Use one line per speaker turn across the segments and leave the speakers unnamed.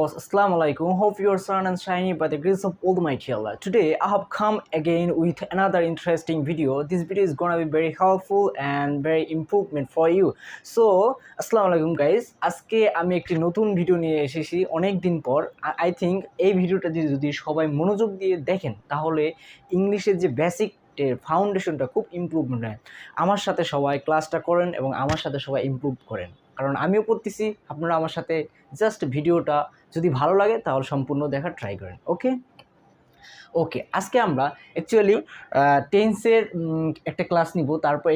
Assalamu alaikum. Hope you are sun and shiny by the grace of Almighty Allah. Today I have come again with another interesting video. This video is gonna be very helpful and very improvement for you. So Assalamu alaikum guys. আজকে আমি একটি নতুন video নিয়ে এসেছি অনেক দিন পর। I think এই ভিডিওটা যদি সবাই মনোযোগ দিয়ে দেখেন তাহলে ইংলিশের যে বেসিক ফাউন্ডেশনটা খুব ইমপ্রুভমেন্ট হয়। আমার সাথে সবাই ক্লাসটা করেন এবং আমার সাথে সবাই ইমপ্রুভ করেন, কারণ আমিও পড়তেছি, আপনারা আমার সাথে জাস্ট ভিডিওটা যদি ভালো লাগে তাহলে সম্পূর্ণ দেখার ট্রাই করেন। ওকে আজকে আমরা অ্যাকচুয়ালি টেন্সের একটা ক্লাস নিব, তারপর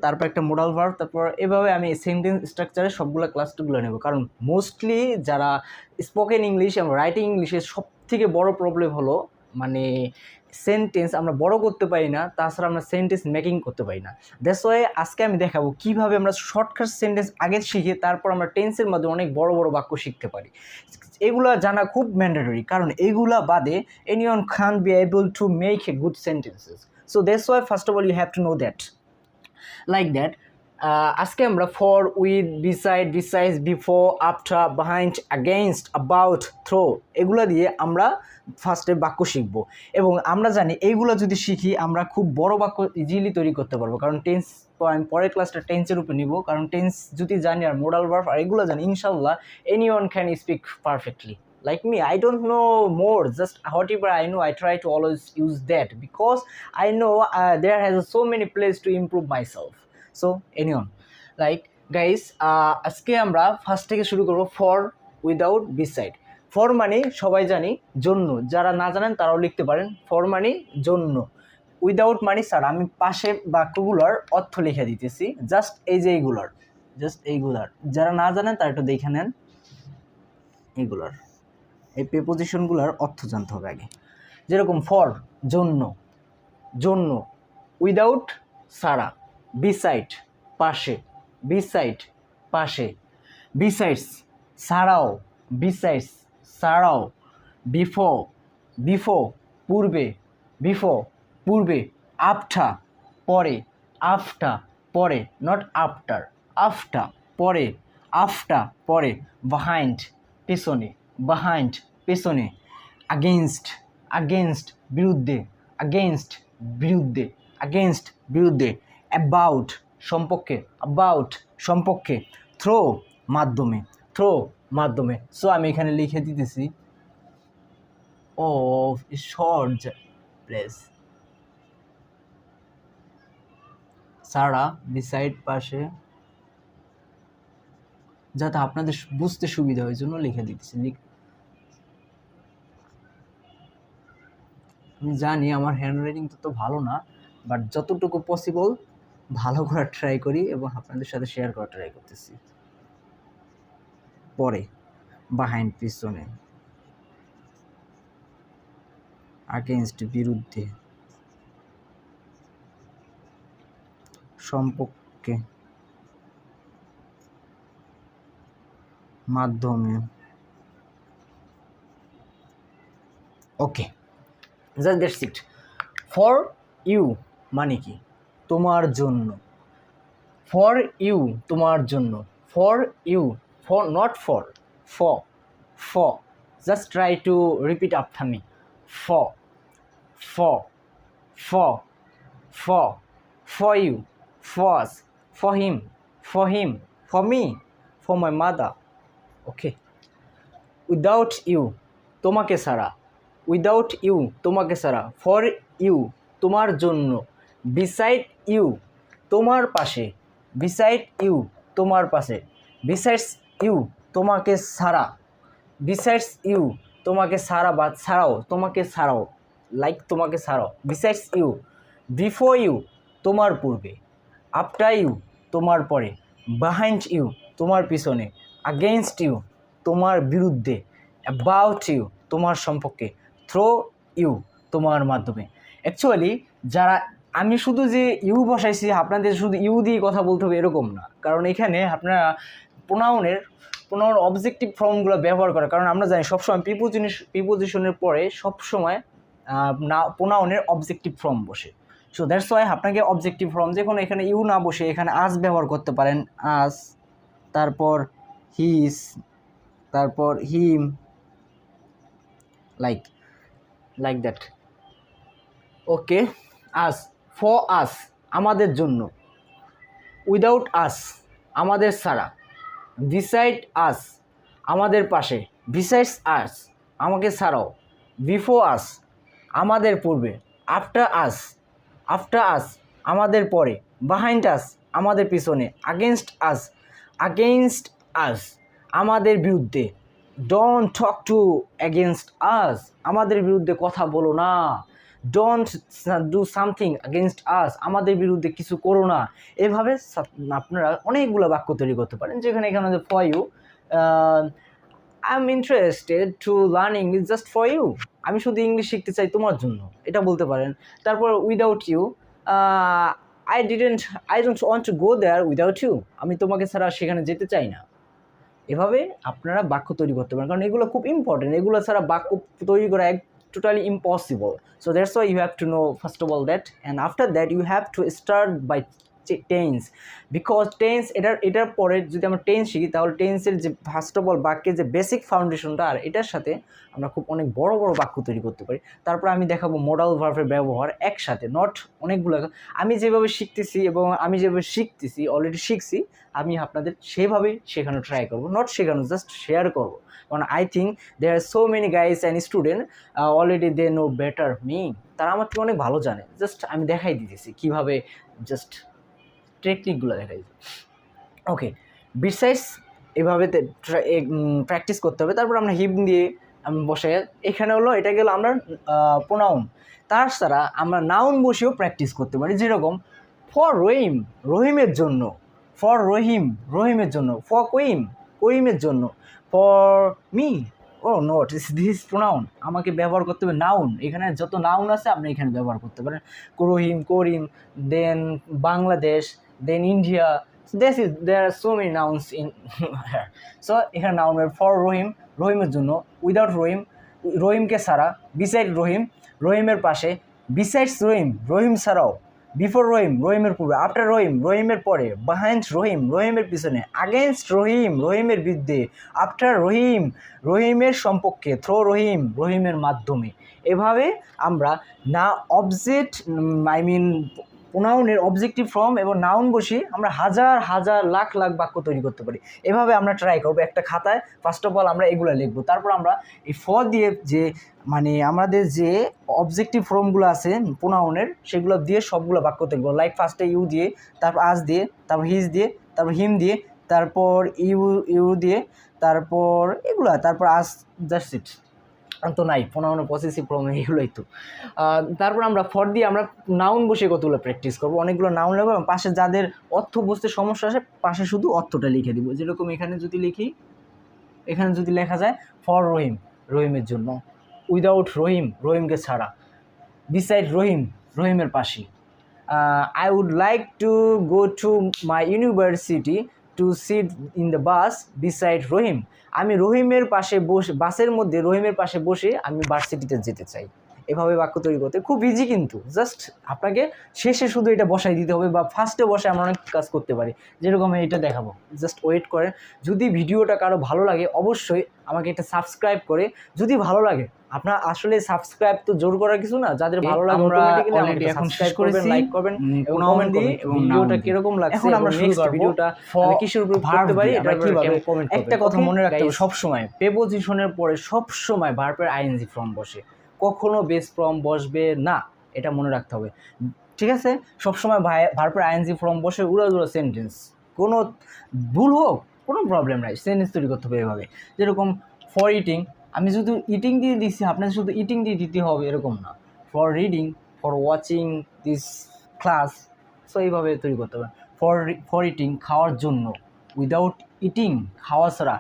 তারপর একটা মোডাল ভার্ব, তারপর এভাবে আমি সেন্টেন্স স্ট্রাকচারের সবগুলো ক্লাসগুলো নেব। কারণ মোস্টলি যারা স্পোকেন ইংলিশ এবং রাইটিং ইংলিশের সবথেকে বড় প্রবলেম হলো মানে সেন্টেন্স আমরা বড় করতে পারি না, তাছাড়া আমরা সেন্টেন্স মেকিং করতে পারি না। দ্যাটস ওয়াই আজকে আমি দেখাবো কীভাবে আমরা শর্টকাট সেন্টেন্স আগে শিখে তারপর আমরা টেন্সের মধ্যে অনেক বড় বড় বাক্য শিখতে পারি। এগুলো জানা খুব ম্যান্ডেটরি, কারণ এগুলা বাদে anyone can be able to make a good sentences. So that's why first of all you have to know that like that. আজকে আমরা for, with, beside, besides, before, after, behind, against, about, through এগুলো দিয়ে আমরা ফার্স্টে বাক্য শিখব। এবং আমরা জানি এইগুলো যদি শিখি আমরা খুব বড় বাক্য ইজিলি তৈরি করতে পারবো, কারণ টেন্স আমি পরের ক্লাসটা টেন্সের উপর নিব। কারণ টেন্স যদি জানি আর মোডাল ভার্ব আর এগুলো জানি, ইনশাল্লাহ anyone can speak perfectly like me. I don't know more, just whatever I know I try to always use that, because I know there has so many places to improve myself. So anyone like guys, আজকে আমরা first থেকে শুরু করব for, without, beside. For মানে সবাই জানি জন্য, যারা না জানেন তারাও লিখতে পারেন। ফর মানে জন্য, উইদাউট মানে স্যার। আমি পাশে বাক্যগুলোর অর্থ লিখে দিতেছি, জাস্ট এই যে এইগুলার যারা না জানেন তারা একটু দেখে নেন। এইগুলার এই প্রিপোজিশনগুলোর অর্থ জানতে হবে আগে। যেরকম ফর জন্য, জন্য, উইদাউট সারা, বিসাইড পাশে, বিসাইড পাশে, বিসাইডস ছাড়াও, বিসাইডস ছাড়াও, বিফোর, বিফোর পূর্বে, বিফোর পূর্বে, আফটার পরে, আফটার পরে, নট আফটার, আফটার পরে, আফটার পরে, বিহাইন্ড পেছনে, বিহাইন্ড পেছনে, আগেইনস্ট, আগেইনস্ট বিরুদ্ধে, আগেইনস্ট বিরুদ্ধে, আগেইনস্ট বিরুদ্ধে, অ্যাবাউট সম্পর্কে, অ্যাবাউট সম্পর্কে, থ্রো মাধ্যমে, থ্রো মাধ্যমে। সো আমি এখানে লিখে দিতেছি অফ শর্ট প্লেস, সারা বিসাইড পাশে, যাতে আপনাদের বুঝতে সুবিধা হয় জন্য লিখে দিতেছি। আমি জানি আমার হ্যান্ডরাইটিং তো ভালো না, বাট যতটুকু পসিবল ভালো করার ট্রাই করি এবং আপনাদের সাথে শেয়ার করার ট্রাই করতেছি। পরে, বিহাইন্ড পিছনে, আগেইনস্ট বিরুদ্ধে, সম্পর্কে, মাধ্যমে। Okay just that's it. For you মানে কি? তোমার জন্য। ফর ইউ তোমার জন্য, for you, for not for, for, for. Just try to repeat after me. For, for, for, for, for you, for us, for him, for him, for me, for my mother. Okay. Without you তোমাকে ছাড়া, without you তোমাকে ছাড়া, for you তোমার জন্য, beside you তোমার পাশে, beside you তোমার পাশে, বিসাইডস ইউ তোমাকে ছাড়া, বিসাইডস ইউ তোমাকে ছাড়া বা ছাড়াও, তোমাকে ছাড়াও, লাইক তোমাকে ছাড়াও, বিসাইডস ইউ, বিফোর ইউ তোমার পূর্বে, আফটার ইউ তোমার পরে, বিহাইন্ড ইউ তোমার পিছনে, আগেইনস্ট ইউ তোমার বিরুদ্ধে, অ্যাবাউট ইউ তোমার সম্পর্কে, থ্রো ইউ তোমার মাধ্যমে। অ্যাকচুয়ালি যারা আমি শুধু যে ইউ বসাইছি আপনাদের শুধু ইউ দিয়ে কথা বলতে হবে এরকম না, কারণ এখানে আপনারা প্রোনাউন অবজেক্টিভ ফর্মগুলো ব্যবহার করে। কারণ আমরা জানি সবসময় প্রিপোজিশনের পরে সবসময় প্রোনাউনের অবজেক্টিভ ফর্ম বসে। সো দ্যাটস ওয়াই আপনাকে অবজেক্টিভ ফর্ম যে কোনো এখানে ইউ না বসে এখানে আজ ব্যবহার করতে পারেন। আজ, তারপর হিস, তারপর হিম, like like that. Okay, us, for us, আমাদের জন্য, without us, আমাদের ছাড়া, beside us, আমাদের পাশে, besides us, আমাকে ছাড়াও, before us, আমাদের পূর্বে, after us, after us, আমাদের পরে, behind us, আমাদের পিছনে, against us, against us, আমাদের বিরুদ্ধে, don't talk to against us, আমাদের বিরুদ্ধে কথা বলো না, don't do something against us, আমাদের বিরুদ্ধে কিছু করো না। এভাবে আপনারা অনেকগুলো বাক্য তৈরি করতে পারেন, যেখানে এখানে for you, I'm interested to learning is just for you, আমি শুধু ইংলিশ শিখতে চাই তোমার জন্য, এটা বলতে পারেন। তারপর without you, I don't want to go there without you, আমি তোমাকে ছাড়া সেখানে যেতে চাই না। এভাবে আপনারা বাক্য তৈরি করতে পারেন, কারণ এগুলো খুব ইম্পর্টেন্ট, এগুলো ছাড়া বাক্য তৈরি করা totally impossible. So that's why you have to know first of all that, and after that you have to start by tense, because tense এটার পরে যদি আমরা টেন্স শিখি তাহলে টেন্সের যে ফার্স্ট অফ অল বাক্যের যে বেসিক ফাউন্ডেশনটা, আর এটার সাথে আমরা খুব অনেক বড় বড় বাক্য তৈরি করতে পারি। তারপর আমি দেখাবো মডাল ভার্বের ব্যবহার একসাথে, নট অনেকগুলো, আমি যেভাবে শিখতেছি এবং আমি যেভাবে শিখতেছি অলরেডি শিখছি, আমি আপনাদের সেভাবেই শেখানো ট্রাই করবো, নট শেখানো, জাস্ট শেয়ার করবো, কারণ I think there are so many guys and student already they know better me, তারা আমার থেকে অনেক ভালো জানে, জাস্ট আমি দেখাই দিতেছি কীভাবে, জাস্ট টেকনিকগুলো দেখাই। ওকে, বিসাইডস এভাবে প্র্যাকটিস করতে হবে। তারপর আমরা হিম দিয়ে আমি বসে, এখানে হলো এটা গেল আমরা প্রোনাউন, তাছাড়া আমরা নাউন বসেও প্র্যাকটিস করতে পারি, যেরকম ফর রহিম, রহিমের জন্য, ফর রহিম, রহিমের জন্য, ফর কুইম, কুইমের জন্য, ফর মি, ও নট দিস প্রোনাউন, আমাকে ব্যবহার করতে হবে নাউন, এখানে যত নাউন আছে আপনি এখানে ব্যবহার করতে পারেন, Rahim, Karim, then Bangladesh, then India, there are so many nouns in here. So এখানে নাউন ফর রহিম, রহিমের জন্য, উইদাউট রহিম, রহিমকে ছাড়া, বিসাইড রহিম, রহিমের পাশে, বিসাইডস রহিম, রহিম ছাড়াও, বিফোর রহিম, রহিমের পূর্বে, আফটার রহিম, রহিমের পরে, বিহাইন্ড রহিম, রহিমের পিছনে, আগেনস্ট রহিম, রহিমের বিরুদ্ধে, আফটার রহিম, রহিমের সম্পর্কে, থ্রো রহিম, রহিমের মাধ্যমে। এভাবে আমরা না অবজেক্ট প্রোনাউনের অবজেক্টিভ ফর্ম এবং নাউন বসিয়ে আমরা হাজার হাজার লাখ লাখ বাক্য তৈরি করতে পারি। এভাবে আমরা ট্রাই করবো, একটা খাতায় ফার্স্ট অফ অল আমরা এগুলো লিখবো, তারপর আমরা এই ফর দিয়ে যে আমাদের যে অবজেক্টিভ ফর্মগুলো আছে প্রোনাউনের, সেগুলো দিয়ে সবগুলো বাক্য তৈরি করবো, লাইক ফার্স্টে ইউ দিয়ে, তারপর আস দিয়ে, তারপর হিজ দিয়ে, তারপর হিম দিয়ে, তারপর ইউ দিয়ে, তারপর এগুলা, তারপর আস, জাস্ট ইট, তো নাই প্রোনাউনের পসেসিভ ফর্ম এগুলোই তো। তারপর আমরা ফর দিয়ে আমরা নাউন বসে কতগুলো প্র্যাকটিস করবো, অনেকগুলো নাউন লাগবে, এবং পাশে যাদের অর্থ বুঝতে সমস্যা আসে পাশে শুধু অর্থটা লিখে দিব, যেরকম এখানে যদি লিখি, এখানে যদি লেখা যায় ফর রহিম, রহিমের জন্য, উইদাউট রহিম, রহিমকে ছাড়া, বিসাইড রহিম, রহিমের পাশে, I would like to go to my university to sit in the bus beside Rahim, আমি রহিমের পাশে বসে, বাসের মধ্যে রহিমের পাশে বসে আমি ভার্সিটিতে যেতে চাই। এভাবে বাক্য তৈরি করতে খুব ইজি, কিন্তু জাস্ট আপনাকে শেষে শুধু এটা বসাই দিতে হবে, বা ফার্স্টে বসে আমরা অনেক কাজ করতে পারি, যেরকম আমি এটা দেখাবো, জাস্ট ওয়েট করেন। যদি ভিডিওটা কারো ভালো লাগে অবশ্যই আমাকে এটা সাবস্ক্রাইব করে, যদি ভালো লাগে, আপনার আসলে সাবস্ক্রাইব তো জোর করার কিছু না, যাদের ভালো লাগে অটোমেটিক্যালি আমাকে সাবস্ক্রাইব করবেন, লাইক করবেন এবং কমেন্ট দিন, এবং ভিডিওটা কিরকম লাগছে। এখন আমরা নেক্সট ভিডিওটা কিসের উপর করতে পারি এটা কিভাবে কমেন্ট করবেন। একটা কথা মনে রাখতে হবে, সব সময় প্রিপোজিশনের পরে সব সময় ভার্বের আইএনজি ফর্ম বসে, কখনো বেস ফর্ম বসবে না, এটা মনে রাখতে হবে, ঠিক আছে? সবসময় ভার্বের আইএনজি ফর্ম বসে উড়াধুরা সেন্টেন্স, কোনো ভুল হোক কোনো প্রবলেম নাই, সেন্টেন্স তৈরি করতে হবে এভাবে। যেরকম ফর ইটিং, আমি শুধু ইটিং দিয়ে দিচ্ছি, আপনার শুধু ইটিং দিয়ে দিতে হবে এরকম না, for reading, for watching this class, so এইভাবে তৈরি করতে হবে। ফর ইটিং, খাওয়ার জন্য, উইদাউট ইটিং, খাওয়া ছাড়া,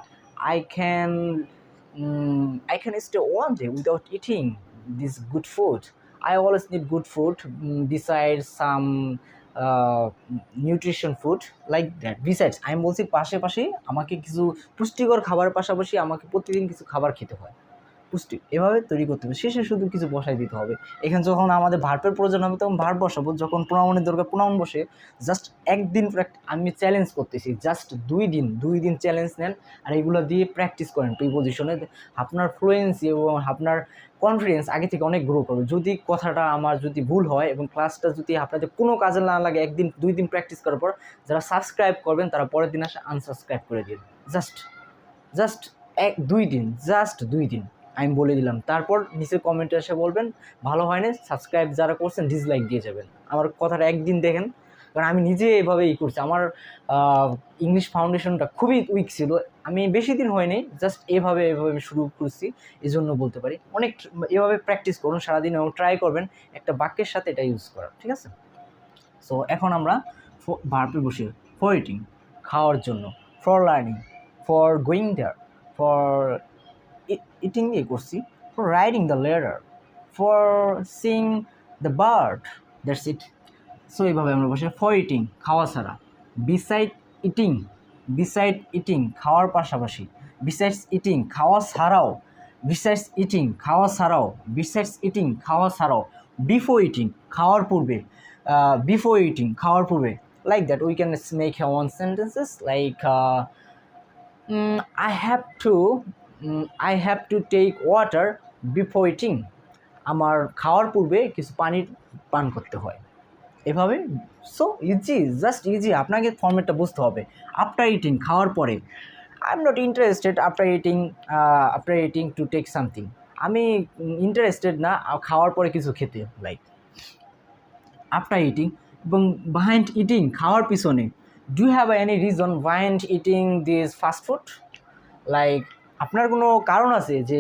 I can stay one day without eating this good food. I always need good food besides some nutrition food like that. Besides, আমি বলছি পাশাপাশি আমাকে কিছু পুষ্টিকর খাবার পাশাপাশি আমাকে প্রতিদিন কিছু খাবার খেতে হয়, পুষ্টি এভাবে তৈরি করতে হবে। শেষে শুধু কিছু বসাই দিতে হবে। এখানে যখন আমাদের ভার্বের প্রয়োজন হবে তখন ভার্ব বসাবো, যখন প্রোনাউনের দরকার প্রোনাউন বসে। জাস্ট একদিন আমি চ্যালেঞ্জ করতেছি, জাস্ট 2 দিন চ্যালেঞ্জ নেন আর এগুলো দিয়ে প্র্যাকটিস করেন প্রিপোজিশনে। আপনার ফ্লুয়েন্সি এবং আপনার কনফিডেন্স আগে থেকে অনেক গ্রো করবে। যদি কথাটা আমার যদি ভুল হয় এবং ক্লাসটা যদি আপনাদের কোনো কাজে না লাগে, 1-2 দিন প্র্যাকটিস করার পর যারা সাবস্ক্রাইব করবেন তারা পরের দিন আসে আনসাবস্ক্রাইব করে দিন। জাস্ট 2 দিন, জাস্ট 2 দিন আমি বলে দিলাম। তারপর নিচে কমেন্টে এসে বলবেন ভালো হয় না, সাবস্ক্রাইব যারা করছেন ডিসলাইক দিয়ে যাবেন। আমার কথাটা একদিন দেখেন, কারণ আমি নিজে এভাবেই করছি। আমার ইংলিশ ফাউন্ডেশনটা খুবই উইক ছিল, আমি বেশি দিন হয়নি, জাস্ট এভাবে শুরু করছি, এই জন্য বলতে পারি। অনেক এভাবে প্র্যাকটিস করুন সারাদিন এবং ট্রাই করবেন একটা বাক্যের সাথে এটা ইউজ করার, ঠিক আছে? সো এখন আমরা ভার্বে বসি। ফর ইটিং খাওয়ার জন্য, for learning, for going there, for eating দিয়ে করছি, for riding the letter, for sing the bird, that's it. So এইভাবে আমরা বসে। ফর ইটিং খাওয়া ছাড়া, বিসাইড ইটিং খাওয়ার পাশাপাশি, বিসাইডস ইটিং খাওয়া ছাড়াও, বিসাইডস ইটিং খাওয়া ছাড়াও, বিসাইডস ইটিং খাওয়া ছাড়াও, বিফোর ইটিং খাওয়ার পূর্বে, বিফোর ইটিং খাওয়ার পূর্বে। Like that we can make one sentences like I have to take water before eating. আমার খাওয়ার পূর্বে কিছু পানি পান করতে হয়, এভাবে। So easy, just easy. আপনাকে ফর্মেটটা বুঝতে হবে। আফটার ইটিং খাওয়ার পরে, I am not interested after eating to take something. আমি ইন্টারেস্টেড না খাওয়ার পরে কিছু খেতে, লাইক আফটার ইটিং। এবং বিহাইন্ড ইটিং খাওয়ার পিছনে, do you have any reason behind eating this fast food? Like আপনার কোনো কারণ আছে যে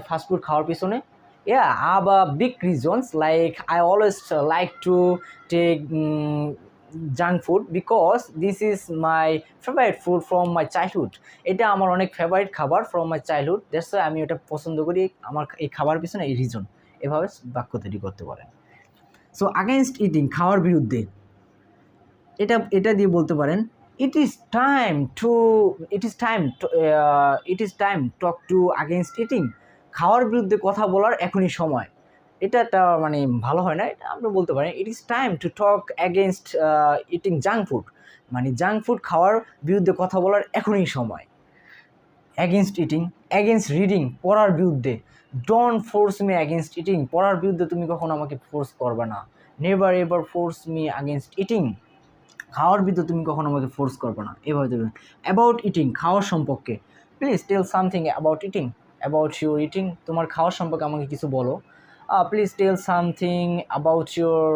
ফাস্টফুড খাওয়ার পিছনে? Yeah, I have big reasons. Like I always like to take junk food because this is my favorite food from my childhood. এটা আমার অনেক ফেভারিট খাবার from my childhood. That's why আমি এটা পছন্দ করি। আমার এই খাবার পিছনে এই রিজন। এভাবে বাক্য তৈরি করতে পারেন। সো against eating খাওয়ার বিরুদ্ধে, এটা দিয়ে বলতে পারেন it is time talk to against eating. খাওয়ার বিরুদ্ধে কথা বলার এখনই সময়। এটা মানে ভালো হয় না, এটা আমরা বলতে পারি it is time to talk against eating junk food, মানে জাঙ্ক ফুড খাওয়ার বিরুদ্ধে কথা বলার এখনই সময়। অ্যাগেনস্ট ইটিং, অ্যাগেনস্ট রিডিং পড়ার বিরুদ্ধে, don't force me against eating পড়ার বিরুদ্ধে তুমি কখনো আমাকে ফোর্স করবে না। Never ever force me against eating খাওয়ার বিরুদ্ধে তুমি কখনো আমাকে ফোর্স করবে না, এভাবে দেবেন। অ্যাবাউট ইটিং খাওয়ার সম্পর্কে, please tell something about eating, about your eating তোমার খাওয়ার সম্পর্কে আমাকে কিছু বলো। Please tell something about your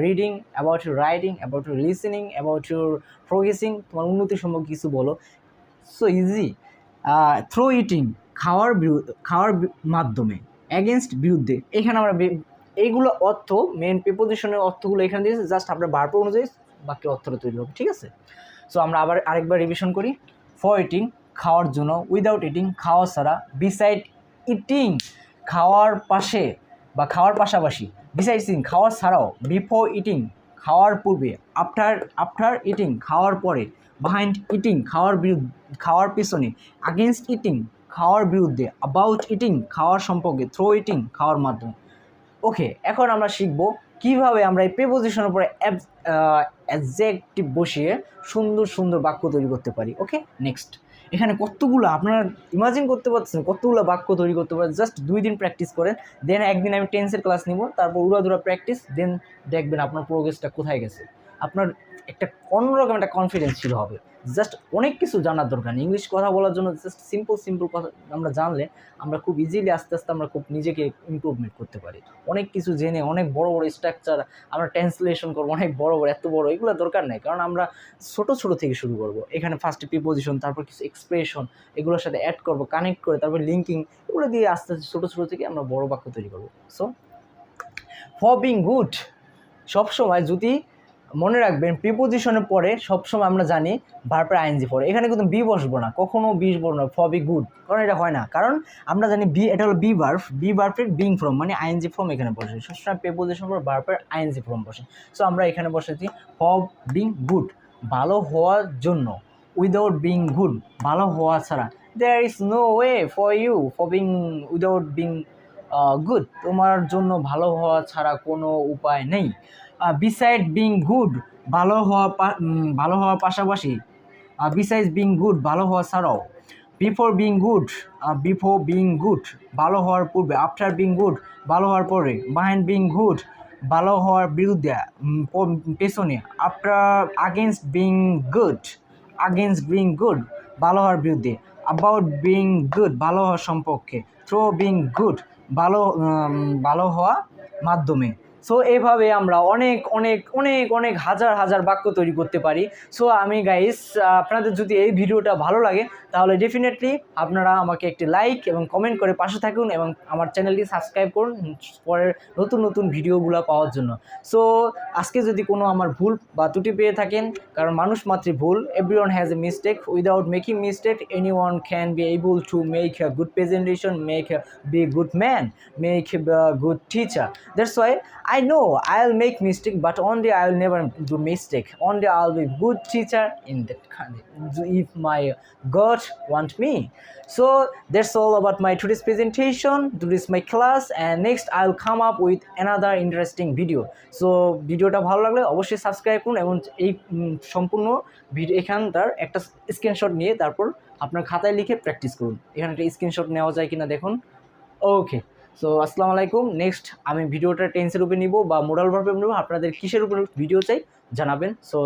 reading, about your riding, about your listening, about your progressing তোমার উন্নতি সম্পর্কে কিছু বলো। So easy. থ্রো ইটিং খাওয়ার মাধ্যমে, অ্যাগেনস্ট বিরুদ্ধে। এখানে আমরা এইগুলো অর্থ মেন প্রিপোজিশনের অর্থগুলো এখানে দিয়েছি, জাস্ট আপনার ভার্ব অনুযায়ী বাক্যের অর্থটা তৈরি হবে, ঠিক আছে? সো আমরা আরেকবার রিভিশন করি। ফর ইটিং খাওয়ার জন্য, উইদাউট ইটিং খাওয়া ছাড়া, বিসাইড ইটিং খাওয়ার পাশে বা খাওয়ার পাশাপাশি, বিসাইড ইটিং খাওয়ার ছাড়াও, বিফোর ইটিং খাওয়ার পূর্বে, আফটার ইটিং খাওয়ার পরে, বিহাইন্ড ইটিং খাওয়ার পিছনে, আগেনস্ট ইটিং খাওয়ার বিরুদ্ধে, অ্যাবাউট ইটিং খাওয়ার সম্পর্কে, থ্রো ইটিং খাওয়ার মাধ্যমে। ওকে, এখন আমরা শিখব কিভাবে আমরা এই প্রিপোজিশনের উপরে অ্যাডজেক্টিভ বসিয়ে সুন্দর সুন্দর বাক্য তৈরি করতে পারি। ওকে, নেক্সট। এখানে কতগুলো আপনারা ইমাজিন করতে পারছেন কতগুলো বাক্য তৈরি করতে পারেন। জাস্ট 2 দিন প্র্যাকটিস করেন, দেন একদিন আমি টেন্সের ক্লাস নিব, তারপর উড়াধুরা প্র্যাকটিস, দেন দেখবেন আপনার প্রোগ্রেসটা কোথায় গেছে। আপনার একটা অন্যরকম একটা কনফিডেন্স ছিল হবে। জাস্ট অনেক কিছু জানার দরকার নেই ইংলিশ কথা বলার জন্য। জাস্ট সিম্পল কথা আমরা জানলে আমরা খুব ইজিলি আস্তে আস্তে আমরা খুব নিজেকে ইমপ্রুভমেন্ট করতে পারি। অনেক কিছু জেনে অনেক বড় বড় স্ট্রাকচার আমরা ট্রান্সলেশন করবো, অনেক বড় এত বড় এগুলো দরকার নেই, কারণ আমরা ছোট থেকে শুরু করব। এখানে ফার্স্টে প্রিপোজিশন, তারপর কিছু এক্সপ্রেশন এগুলোর সাথে অ্যাড করব, কানেক্ট করে, তারপর লিঙ্কিং, এগুলো দিয়ে আস্তে আস্তে ছোটো থেকে আমরা বড় বাক্য তৈরি করবো। সো ফর বিং গুড, সবসময় যদি মনে রাখবেন প্রিপোজিশনের পরে সবসময় আমরা জানি ভার্বের আইএনজি পরে, এখানে কিন্তু বি বসবো না, কখনো বি বসবো না ফর বি গুড, কারণ এটা হয় না। কারণ আমরা জানি এটা হলো বি ভার্বের বিং ফর্ম, মানে আইএনজি ফর্ম এখানে বসে। সবসময় প্রিপোজিশন পর ভার্বের আইএনজি ফর্ম বসে। সো আমরা এখানে বসেছি ফর বিং গুড ভালো হওয়ার জন্য, উইদাউট বিং গুড ভালো হওয়া ছাড়া, there is no way for you for being without being good. তোমার জন্য ভালো হওয়া ছাড়া কোনো উপায় নেই। বিসাইড বিং গুড, ভালো হওয়ার পাশাপাশি, বিসাইডস বিং গুড ভালো হওয়া ছাড়াও, before being good, before being good ভালো হওয়ার পূর্বে, আফটার বিং গুড ভালো হওয়ার পরে, বিহাইন্ড বিং গুড ভালো হওয়ার বিরুদ্ধে, পেছনে, after, against being good, against being good ভালো হওয়ার বিরুদ্ধে, অ্যাবাউট বিং গুড ভালো হওয়ার সম্পর্কে, থ্রো বিং গুড ভালো হওয়া মাধ্যমে। সো এইভাবে আমরা অনেক অনেক অনেক অনেক হাজার হাজার বাক্য তৈরি করতে পারি। সো আমি গাইস, আপনাদের যদি এই ভিডিওটা ভালো লাগে তাহলে ডেফিনেটলি আপনারা আমাকে একটি লাইক এবং কমেন্ট করে পাশে থাকুন এবং আমার চ্যানেলটি সাবস্ক্রাইব করুন পরের নতুন নতুন ভিডিওগুলো পাওয়ার জন্য। সো আজকে যদি কোনো আমার ভুল বা ত্রুটি পেয়ে থাকেন, কারণ মানুষ মাত্রই ভুল, everyone has a mistake, without making mistake anyone can be able to make a good presentation, be a good man, make a good teacher. That's why I know I'll make mistake, but only I will never do mistake. Only I'll be good teacher in that country if my God want me. So that's all about my today's presentation, today's my class, and next I'll come up with another interesting video. So ভিডিওটা ভালো লাগলে অবশ্যই subscribe করুন এবং এই সম্পূর্ণ video এখানটার একটা screenshot নিয়ে তারপর আপনার খাতায় লিখে প্র্যাকটিস করুন। এখানে একটা স্ক্রিনশট নেওয়া যায় কিনা দেখুন। ওকে, সো আসসালামু আলাইকুম। নেক্সট আমি ভিডিওটা টেন্সের উপরে নিব বা মোডাল ভার্বের উপর নিব, আপনাদের কিসের উপর ভিডিও চাই জানাবেন। সো